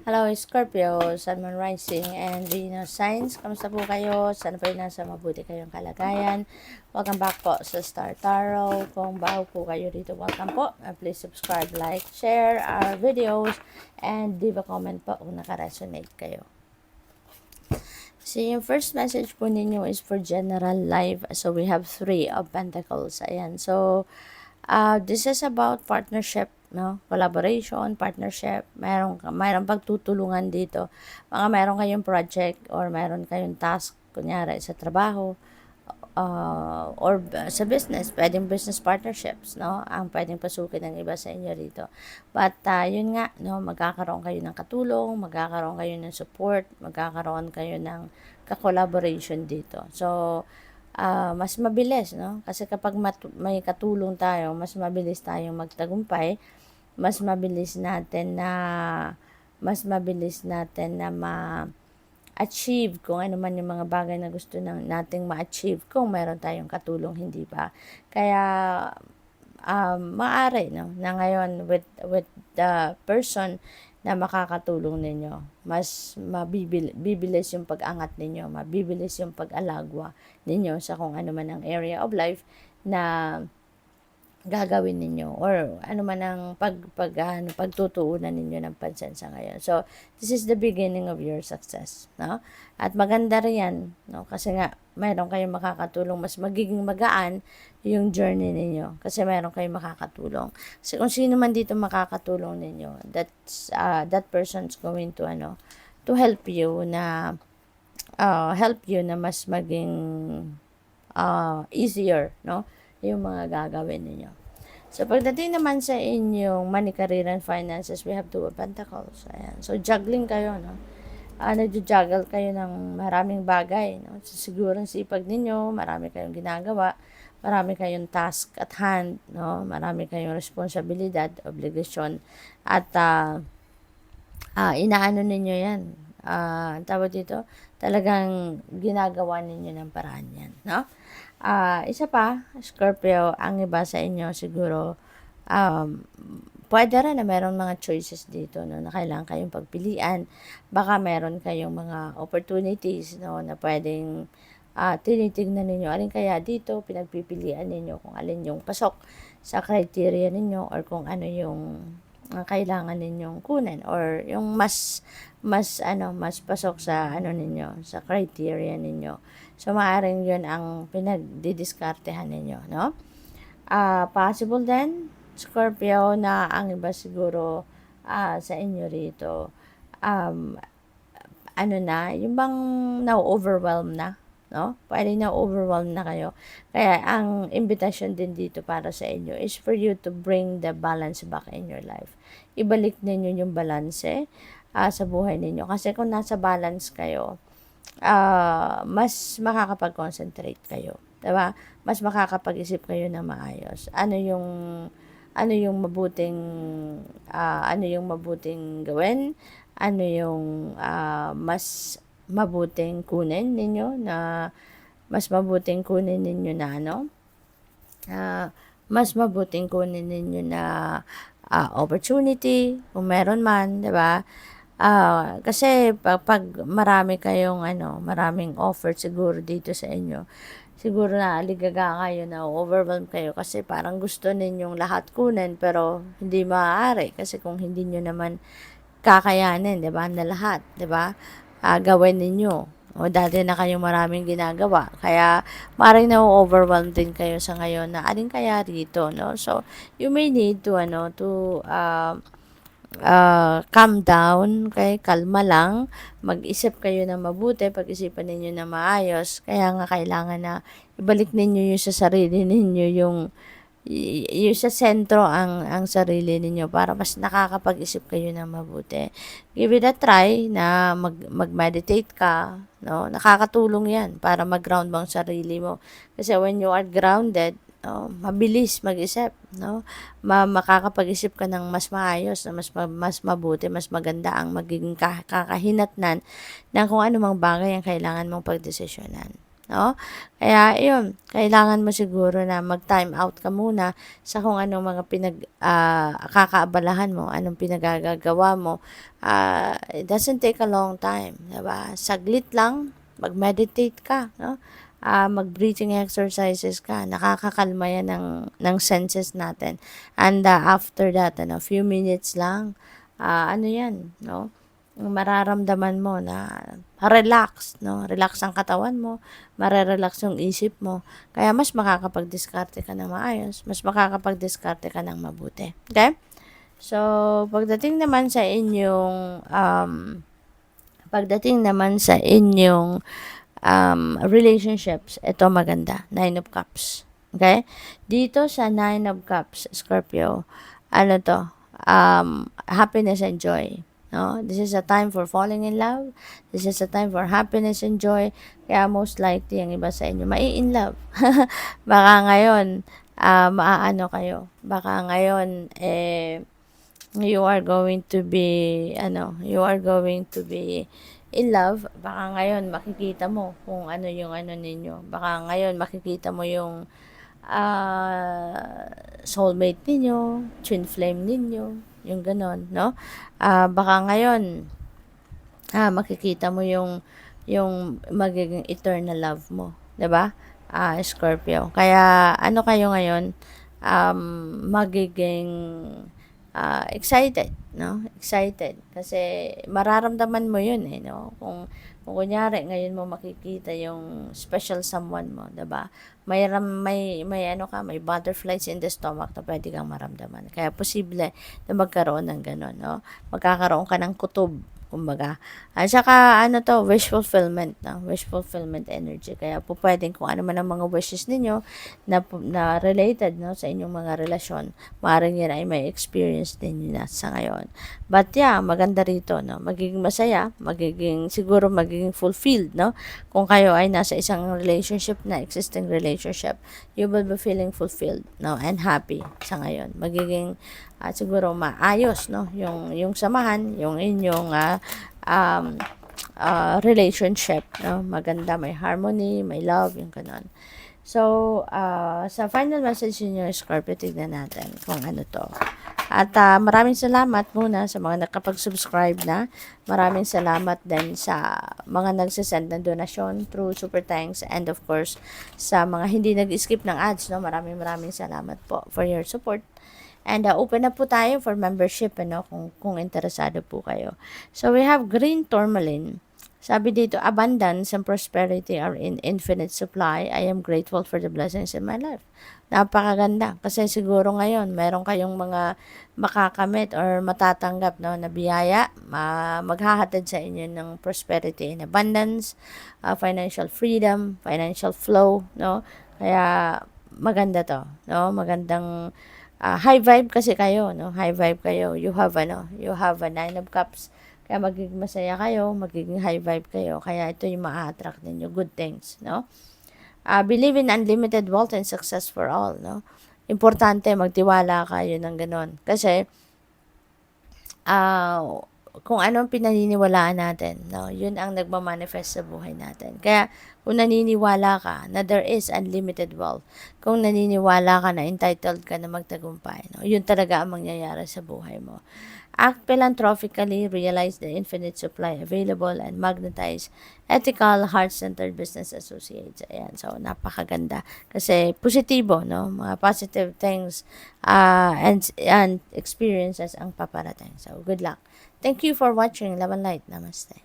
Hello, Scorpio, Sun, Moon, Rising, and Venus Signs. Kamusta po kayo? Sana po nasa mabuti kayong kalagayan. Welcome back po sa Star Tarot. Kung bago po kayo dito, welcome po. Please subscribe, like, share our videos, and leave a comment po kung naka-resonate kayo. So, yung first message po ninyo is for general life. So, we have 3 of Pentacles. Ayan. So, this is about partnership, no? Collaboration, partnership. Mayroong pagtutulungan dito. Mayroon kayong project or mayroon kayong task, kunyari sa trabaho, or sa business, pwedeng business partnerships, no? Ang pwedeng pasukin ng iba sa inyo rito. But, yun nga, no? Magkakaroon kayo ng katulong, magkakaroon kayo ng support, magkakaroon kayo ng ka-collaboration dito. So, mas mabilis, no? Kasi kapag may katulong tayo, mas mabilis tayong magtagumpay, mas mabilis natin na ma-achieve kung ano man yung mga bagay na gusto nating ma-achieve kung meron tayong katulong, hindi ba? Kaya, maaari, no, na ngayon with the person na makakatulong ninyo, mas bibilis yung pag-angat ninyo, mabibilis yung pag-alagwa ninyo sa kung ano man ang area of life na gagawin ninyo or ano man ang pagtutuunan ninyo ng pansin sa ngayon. So, this is the beginning of your success, no? At maganda rin, no? Kasi nga, mayroon kayong makakatulong, mas magiging magaan yung journey ninyo kasi mayroon kayong makakatulong. So, kung sino man dito makakatulong ninyo, that person's going to to help you na mas maging easier, no? Yung mga gagawin ninyo. So, pagdating naman sa inyong money, career, and finances, we have 2 of Pentacles. Ayan. So, juggling kayo, no? Nag-juggle kayo ng maraming bagay, no? So, siguro ang sipag ninyo, marami kayong ginagawa, marami kayong task at hand, no? Marami kayong responsibilidad, obligasyon, at inaano ninyo yan. Tawag dito, talagang ginagawa ninyo ng paraan yan, no? Isa pa, Scorpio, ang iba sa inyo siguro, pwede rin na meron mga choices dito, no, na kailangan kayong pagpilian. Baka meron kayong mga opportunities, no, na pwedeng tinitignan ninyo. Alin kaya dito, pinagpipilian ninyo kung alin yung pasok sa criteria ninyo or kung ano yung kailangan ninyong kunin or yung mas pasok sa ninyo, sa criteria ninyo. So, maaaring yun ang pinagdidiskartehan ninyo, no? Possible din, Scorpio, na ang iba siguro sa inyo rito, yung bang na-overwhelm na, no? Pwede na-overwhelm na kayo. Kaya, ang invitation din dito para sa inyo is for you to bring the balance back in your life. Ibalik ninyo yung balance sa buhay ninyo. Kasi kung nasa balance kayo, mas makakapag-concentrate kayo. Diba? Mas makakapag-isip kayo na maayos. Ano yung mabuting gawin? Ano yung mas mabuting kunin ninyo na mas mabuting kunin ninyo na mas mabuting kunin ninyo na opportunity kung meron man, 'di ba? Kasi pag marami kayong maraming offer siguro dito sa inyo, siguro na aligaga kayo, na overwhelm kayo kasi parang gusto ninyong lahat kunin pero hindi maaari kasi kung hindi niyo naman kakayanin, 'di ba, na lahat, 'di ba? Gawin ninyo. O dati na kayong maraming ginagawa. Kaya maaaring na-overwhelm din kayo sa ngayon na alin kaya rito, no? So, you may need to calm down, okay? Kalma lang. Mag-isip kayo na mabuti, pag-isipan ninyo na maayos. Kaya nga kailangan na ibalik ninyo yung sa sarili ninyo, yung sa sentro ang sarili ninyo para mas nakakapag-isip kayo ng mabuti. Give it a try na mag-meditate ka, no? Nakakatulong 'yan para mag-ground mo ang sarili mo. Kasi when you are grounded, mabilis mag-isip, no? Makakapag-isip ka ng mas maayos, na mas mabuti, mas maganda ang magiging kakahinatnan ng kung ano mang bagay ang kailangan mong pagdesisyonan. no? Kaya yun, kailangan mo siguro na mag-time out ka muna sa kung anong mga kakaabalahan mo, anong pinagagagawa mo. It doesn't take a long time, diba? Saglit lang, mag-meditate ka, no? Mag-breathing exercises ka, nakakakalma yan ng senses natin. And after that, few minutes lang, ano yan, no? Mararamdaman mo na relax, no? Relax ang katawan mo, marerelax yung isip mo. Kaya mas makakapag-diskarte ka ng maayos, mas makakapag-diskarte ka ng mabuti. Okay? So, pagdating naman sa inyong relationships, ito maganda, Nine of Cups. Okay? Dito sa Nine of Cups, Scorpio, ano to, happiness and joy. No? This is a time for falling in love. This is a time for happiness and joy. Kaya most likely, ang iba sa inyo, in love. Baka ngayon, maaano kayo. Baka ngayon, you are going to be in love. Baka ngayon, makikita mo kung ano yung ano ninyo. Baka ngayon, makikita mo yung soulmate ninyo, twin flame ninyo, yung ganon, no? Baka ngayon, makikita mo yung magiging eternal love mo, 'di ba? Scorpio. Kaya ano kayo ngayon, magiging excited, no? Excited kasi mararamdaman mo 'yun no? Kung kunyari ngayon mo makikita yung special someone mo, 'di ba? May butterflies in the stomach na pwede kang maramdaman. Kaya posible na magkaroon ng ganun, no? Magkakaroon ka ng kutob, kumbaga. At saka, wish fulfillment, no? Wish fulfillment energy. Kaya po pwedeng kung ano man ang mga wishes ninyo na related, no, sa inyong mga relasyon, maaaring yan ay may experience din na sa ngayon. But yeah, maganda rito, no? Magiging masaya, siguro magiging fulfilled, no? Kung kayo ay nasa isang relationship na existing relationship, you will be feeling fulfilled, no? And happy sa ngayon. Magiging siguro maayos, no? Yung samahan, yung inyong relationship, no? Maganda, may harmony, may love, yung kanon. So, sa final message niyo, Scorpio, tignan natin kung ano to. At maraming salamat muna sa mga nakapag-subscribe na. Maraming salamat din sa mga nagsasend ng donasyon through Super Thanks, and of course, sa mga hindi nag-skip ng ads, no? Maraming salamat po for your support. And open na po tayo for membership, kung interesado po kayo. So, we have green tourmaline. Sabi dito, abundance and prosperity are in infinite supply. I am grateful for the blessings in my life. Napakaganda. Kasi siguro ngayon, meron kayong mga makakamit or matatanggap, no, na biyaya, maghahatid sa inyo ng prosperity and abundance, financial freedom, financial flow, no? Kaya maganda to, no? Magandang high vibe kasi kayo, no? High vibe kayo. You have a Nine of Cups. Kaya magiging masaya kayo, magiging high vibe kayo. Kaya ito yung ma-attract ninyo, good things, no? Believe in unlimited wealth and success for all, no? Importante, magtiwala kayo ng ganon. Kasi, kung anong pinaniniwalaan natin, no? Yun ang nagmamanifest sa buhay natin. Kaya, kung naniniwala ka na there is unlimited wealth, kung naniniwala ka na entitled ka na magtagumpay, no? Yun talaga ang mangyayari sa buhay mo. Act philanthropically, realize the infinite supply available, and magnetize ethical, heart-centered business associates. Ayan, so napakaganda. Kasi positibo, no? Mga positive things and experiences ang paparating. So, good luck. Thank you for watching. Love and light. Namaste.